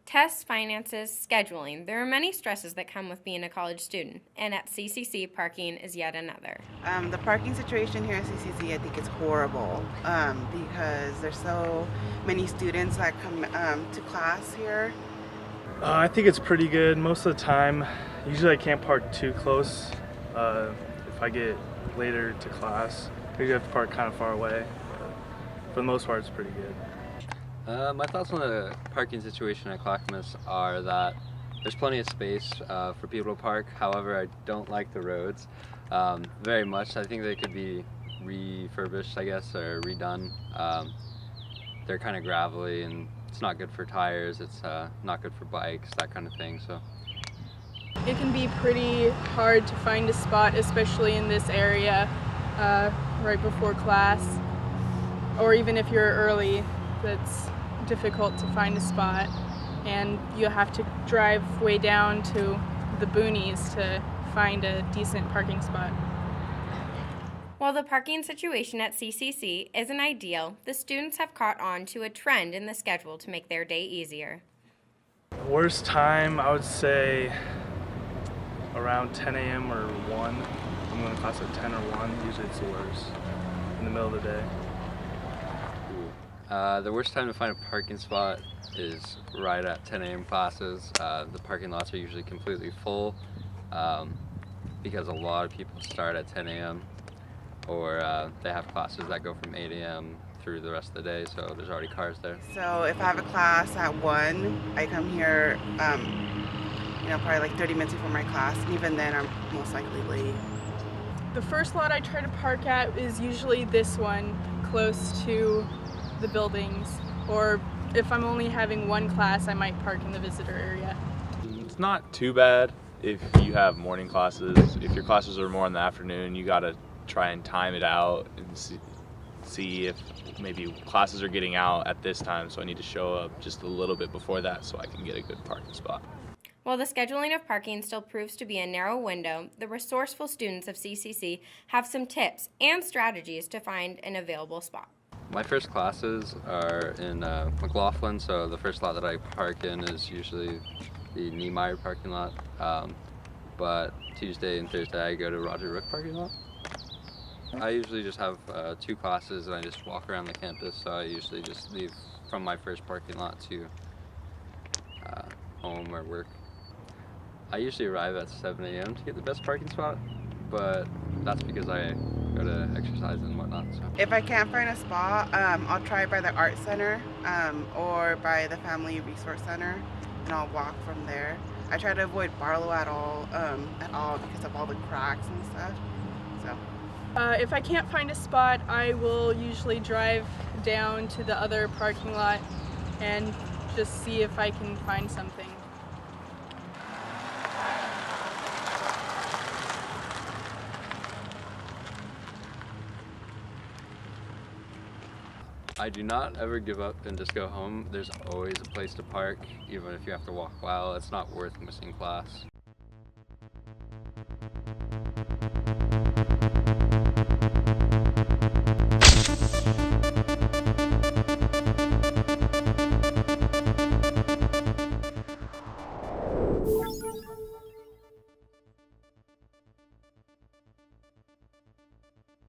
Tests, finances, scheduling. There are many stresses that come with being a college student, and at CCC, parking is yet another. The parking situation here at CCC, I think it's horrible because there's so many students that come to class here. I think it's pretty good most of the time. Usually I can't park too close. If I get later to class, I usually have to park kind of far away. But for the most part, it's pretty good. My thoughts on the parking situation at Clackamas are that there's plenty of space for people to park. However, I don't like the roads very much. I think they could be refurbished, I guess, or redone. They're kind of gravelly and it's not good for tires, it's not good for bikes, that kind of thing. So it can be pretty hard to find a spot, especially in this area right before class, or even if you're early. It's difficult to find a spot, and you have to drive way down to the boonies to find a decent parking spot. While the parking situation at CCC isn't ideal, the students have caught on to a trend in the schedule to make their day easier. Worst time, I would say around 10 a.m. or 1. I'm going to class at 10 or 1. Usually it's the worst in the middle of the day. The worst time to find a parking spot is right at 10 a.m. classes. The parking lots are usually completely full because a lot of people start at 10 a.m. or they have classes that go from 8 a.m. through the rest of the day, so there's already cars there. So if I have a class at 1, I come here probably like 30 minutes before my class, and even then I'm most likely late. The first lot I try to park at is usually this one, close to the buildings, or if I'm only having one class, I might park in the visitor area. It's not too bad if you have morning classes. If your classes are more in the afternoon, you gotta try and time it out and see if maybe classes are getting out at this time, so I need to show up just a little bit before that so I can get a good parking spot. While the scheduling of parking still proves to be a narrow window, the resourceful students of CCC have some tips and strategies to find an available spot. My first classes are in McLaughlin, so the first lot that I park in is usually the Niemeyer parking lot, but Tuesday and Thursday I go to Roger Rook parking lot. I usually just have 2 classes and I just walk around the campus, so I usually just leave from my first parking lot to home or work. I usually arrive at 7 a.m. to get the best parking spot, but that's because I go to exercise and whatnot. So. If I can't find a spot, I'll try by the art center or by the family resource center, and I'll walk from there. I try to avoid Barlow at all because of all the cracks and stuff. So. If I can't find a spot, I will usually drive down to the other parking lot and just see if I can find something. I do not ever give up and just go home. There's always a place to park, even if you have to walk a while. It's not worth missing class.